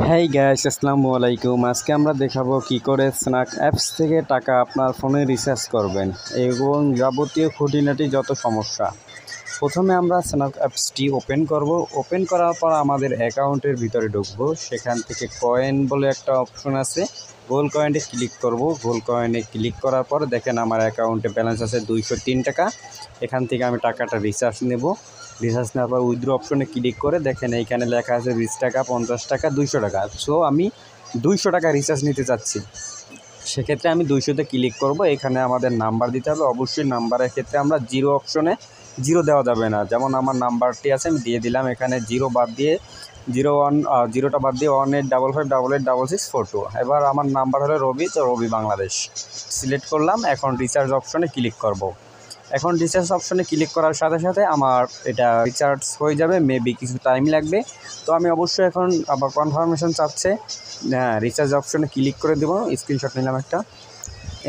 Hey guys, আসসালামু আলাইকুম। আজকে আমরা দেখাবো কি করে স্ন্যাক অ্যাপস থেকে টাকা আপনার ফোনে রিচার্জ করবেন এবং যাবতীয় খুঁটিনাটি যত সমস্যা। প্রথমে আমরা স্ন্যাক অ্যাপসটি ওপেন করব। ওপেন করার পর আমাদের অ্যাকাউন্টের ভিতরে ঢুকবো। সেখান থেকে কয়েন বলে একটা অপশন আছে, গোল কয়েনে ক্লিক করব। গোল কয়েনে ক্লিক করার পর দেখেন আমার অ্যাকাউন্টে ব্যালেন্স আছে 203 টাকা। এখান থেকে আমি টাকাটা রিচার্জ নেব। রিচার্জ নেওয়ার পর উইথড্র অপশনে ক্লিক করে দেখেন এইখানে লেখা আছে 20 টাকা, 50 টাকা, 200 টাকা। সো আমি 200 টাকা রিচার্জ নিতে চাচ্ছি। সেক্ষেত্রে আমি 200-তে ক্লিক করব। এখানে আমাদের নাম্বার দিতে হবে। অবশ্যই নাম্বারের ক্ষেত্রে আমরা জিরো অপশনে জিরো দেওয়া যাবে না। যেমন আমার নাম্বারটি আছে, আমি দিয়ে দিলাম। এখানে জিরো বাদ দিয়ে জিরোটা বাদ দিয়ে 1855886642। এবার আমার নাম্বার হলো রবি, তো রবি বাংলাদেশ সিলেক্ট করলাম। এখন রিচার্জ অপশনে ক্লিক করব। এখন রিচার্জ অপশনে ক্লিক করার সাথে সাথে আমার এটা রিচার্জ হয়ে যাবে। মেবি কিছু টাইম লাগবে। তো আমি অবশ্যই এখন আবার কনফার্মেশন চাচ্ছে। হ্যাঁ, রিচার্জ অপশনে ক্লিক করে দেবো। স্ক্রিনশট নিলাম একটা।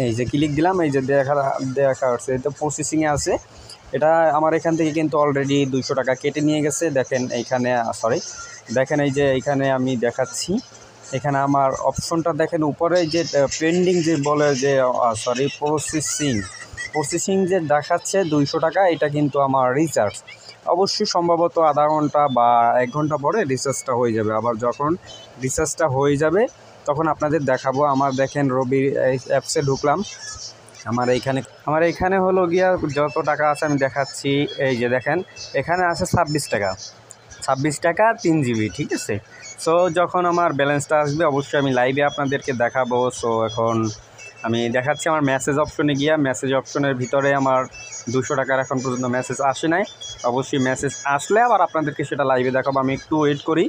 এই যে ক্লিক দিলাম, এই যে দেখা হচ্ছে, এটা প্রসেসিংয়ে আছে। এটা আমার এখান থেকে কিন্তু অলরেডি 200 টাকা কেটে নিয়ে গেছে। দেখেন এইখানে, দেখেন এই যে এইখানে আমি দেখাচ্ছি। এখানে আমার অপশনটা দেখেন উপরে যে পেন্ডিং যে বলে যে প্রসেসিং যে দেখাচ্ছে 200 টাকা, এটা কিন্তু আমার রিচার্জ। অবশ্যই সম্ভবত আধা ঘন্টা বা 1 ঘন্টা পরে রিচার্জটা হয়ে যাবে। আবার যখন রিচার্জটা হয়ে যাবে তখন আপনাদের দেখাবো। আমার দেখেন রবি অ্যাপসে ঢুকলাম। আমার এইখানে হলো গিয়া যত টাকা আছে আমি দেখাচ্ছি। এই যে দেখেন এখানে আছে 26 টাকা 3 জিবি, ঠিক আছে। সো যখন আমার ব্যালেন্সটা আসবে অবশ্যই আমি লাইভে আপনাদেরকে দেখাবো। সো এখন আমি দেখাচ্ছি আমার মেসেজ অপশনে গিয়া। মেসেজ অপশনের ভিতরে আমার 200 টাকার এখন পর্যন্ত মেসেজ আসে নাই। অবশ্যই মেসেজ আসলে আবার আপনাদেরকে সেটা লাইভে দেখাবো। আমি একটু ওয়েট করি।